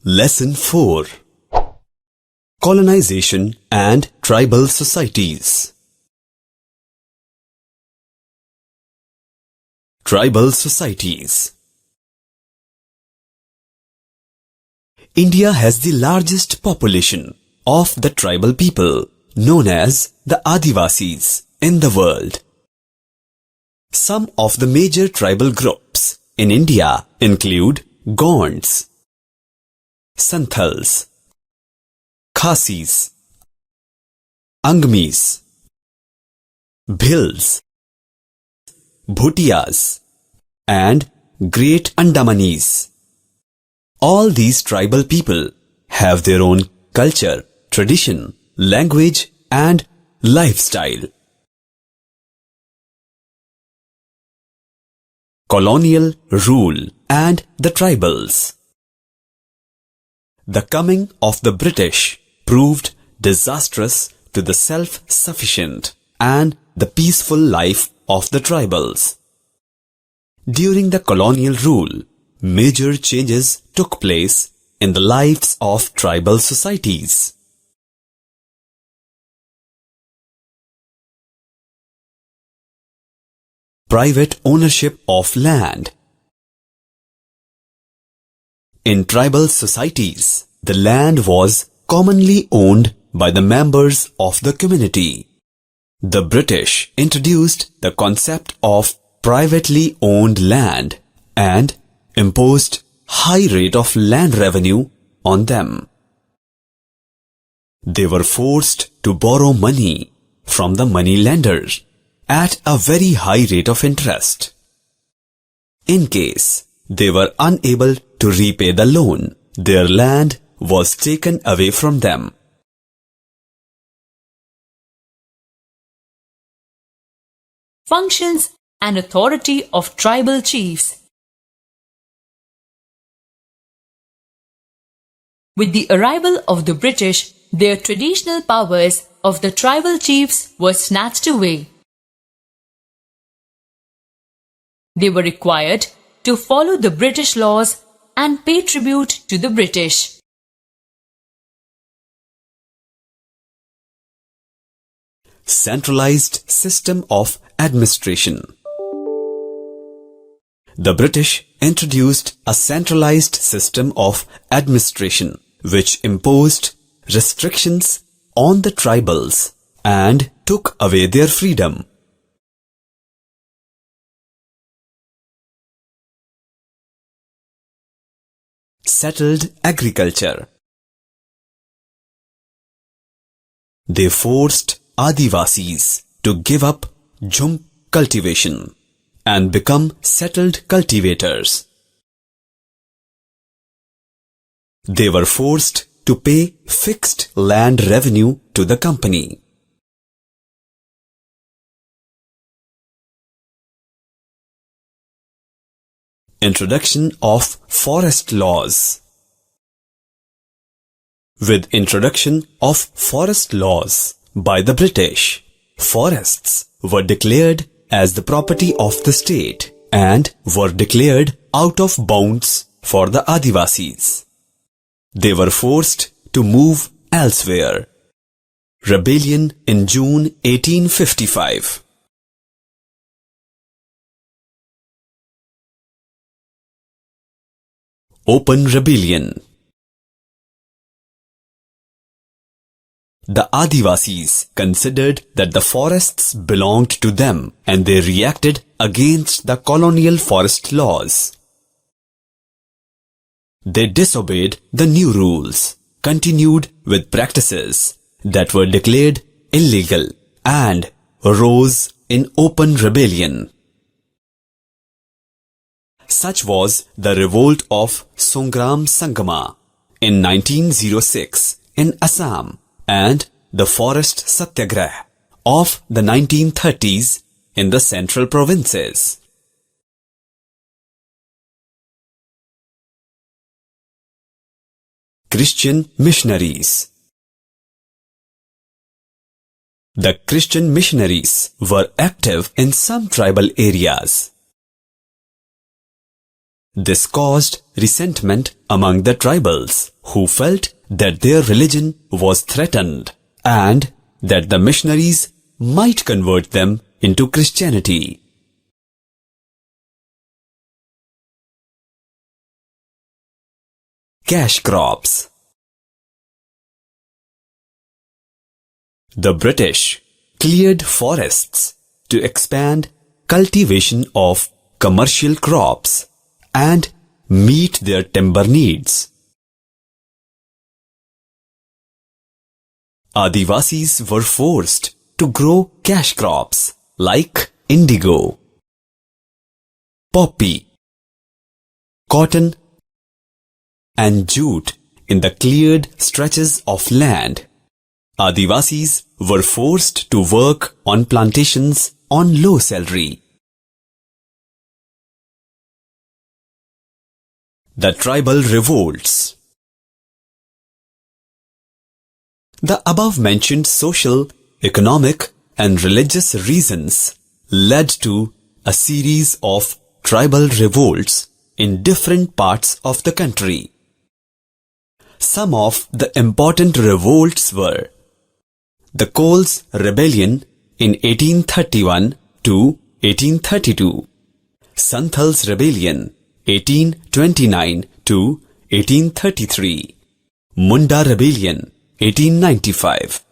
Lesson 4. Colonization and Tribal Societies. Tribal Societies. India has the largest population of the tribal people known as the Adivasis in the world. Some of the major tribal groups in India include Gonds, Santhals, Khasis, Angmis, Bhils, Bhutias, and Great Andamanis. All these tribal people have their own culture, tradition, language, and lifestyle. Colonial rule and the tribals. The coming of the British proved disastrous to the self-sufficient and the peaceful life of the tribals. During the colonial rule, major changes took place in the lives of tribal societies. Private ownership of land. In tribal societies, the land was commonly owned by the members of the community. The British introduced the concept of privately owned land and imposed high rate of land revenue on them. They were forced to borrow money from the money lenders at a very high rate of interest. In case they were unable to repay the loan, their land was taken away from them. Functions and authority of tribal chiefs. With the arrival of the British, their traditional powers of the tribal chiefs were snatched away. They were required to follow the British laws and pay tribute to the British. Centralized system of administration. The British introduced a centralized system of administration which imposed restrictions on the tribals and took away their freedom. Settled agriculture. They forced Adivasis to give up jhum cultivation and become settled cultivators. They were forced to pay fixed land revenue to the company. Introduction of forest laws. With introduction of forest laws by the British, forests were declared as the property of the state and were declared out of bounds for the Adivasis. They were forced to move elsewhere. Rebellion in June 1855. Open rebellion. The Adivasis considered that the forests belonged to them and they reacted against the colonial forest laws. They disobeyed the new rules, continued with practices that were declared illegal, and rose in open rebellion. Such was the revolt of Songram Sangama in 1906 in Assam and the Forest Satyagrah of the 1930s in the central provinces. Christian missionaries. The Christian missionaries were active in some tribal areas. This caused resentment among the tribals who felt that their religion was threatened and that the missionaries might convert them into Christianity. Cash crops. The British cleared forests to expand cultivation of commercial crops and meet their timber needs. Adivasis were forced to grow cash crops like indigo, poppy, cotton, and jute in the cleared stretches of land. Adivasis were forced to work on plantations on low salary. The tribal revolts. The above-mentioned social, economic, and religious reasons led to a series of tribal revolts in different parts of the country. Some of the important revolts were the Coles Rebellion in 1831 to 1832, Santhal's Rebellion 1829 to 1833, Munda Rebellion 1895.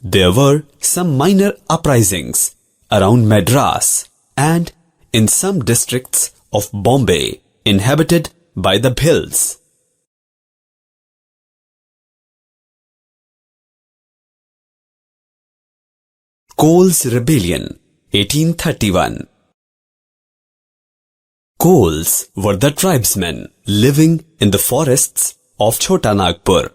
There were some minor uprisings around Madras and in some districts of Bombay inhabited by the Bhils. Coles Rebellion 1831. Coles were the tribesmen living in the forests of Chota Nagpur.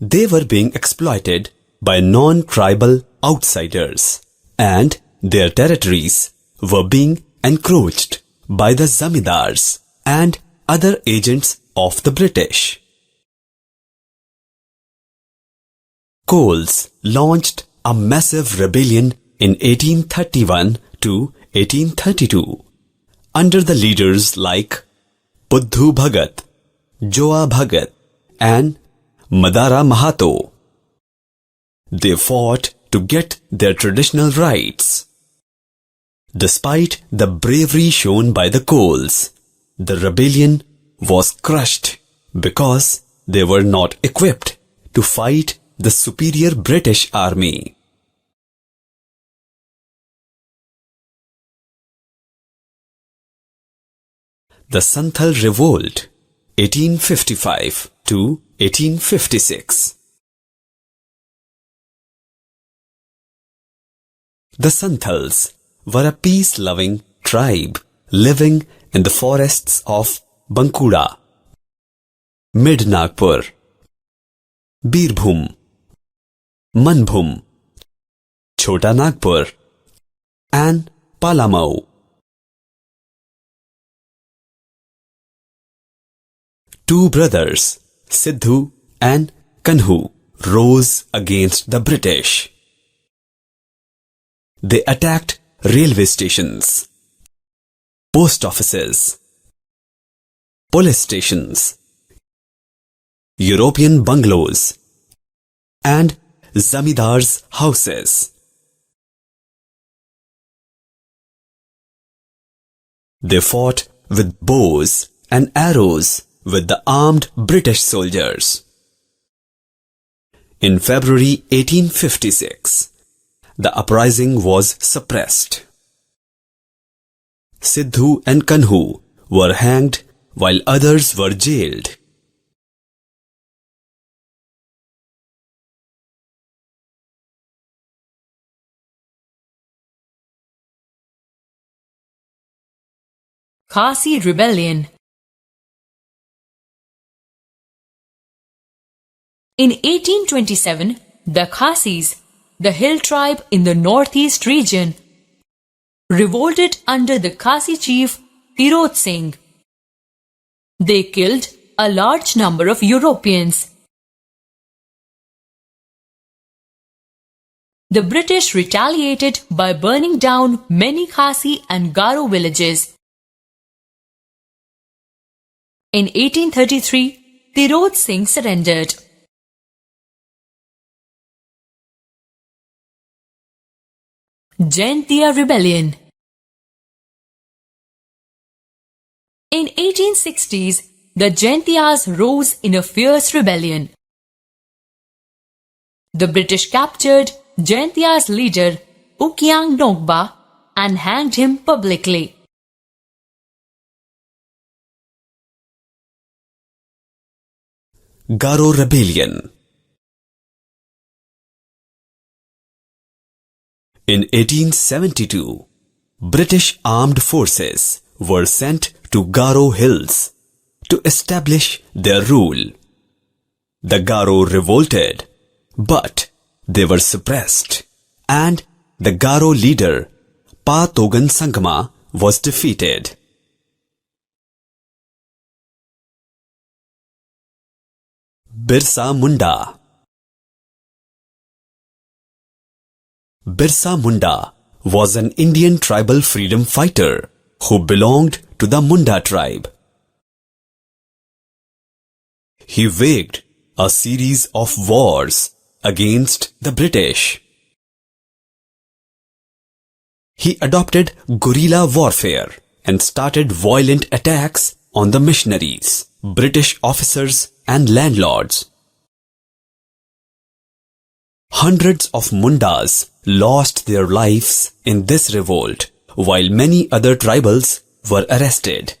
They were being exploited by non-tribal outsiders, and their territories were being encroached by the zamindars and other agents of the British. Coles launched a massive rebellion in 1831 to 1832 under the leaders like Buddhu Bhagat, Joa Bhagat, and Madara Mahato. They fought to get their traditional rights. Despite the bravery shown by the Coles, the rebellion was crushed because they were not equipped to fight the superior British army. The Santhal Revolt 1855 to 1856. The Santhals were a peace-loving tribe living in the forests of Bankura, Mid-Nagpur, Birbhum, Manbhum, Chota Nagpur, and Palamau. Two brothers, Siddhu and Kanhu, rose against the British. They attacked railway stations, post offices, police stations, European bungalows, and zamindars' houses. They fought with bows and arrows with the armed British soldiers. In February 1856, the uprising was suppressed. Siddhu and Kanhu were hanged while others were jailed. Khasi Rebellion. In 1827, the Khasis, the hill tribe in the northeast region, revolted under the Khasi chief Tirot Singh. They killed a large number of Europeans. The British retaliated by burning down many Khasi and Garo villages. In 1833, Tirot Singh surrendered. Jaintia Rebellion. In 1860s, the Jaintias rose in a fierce rebellion. The British captured Jaintia's leader, Ukyang Nogba, and hanged him publicly. Garo Rebellion. In 1872, British armed forces were sent to Garo Hills to establish their rule. The Garo revolted, but they were suppressed, and the Garo leader, Pa Togan Sangma, was defeated. Birsa Munda. Birsa Munda was an Indian tribal freedom fighter who belonged to the Munda tribe. He waged a series of wars against the British. He adopted guerrilla warfare and started violent attacks on the missionaries, British officers and landlords. Hundreds of Mundas lost their lives in this revolt, while many other tribals were arrested.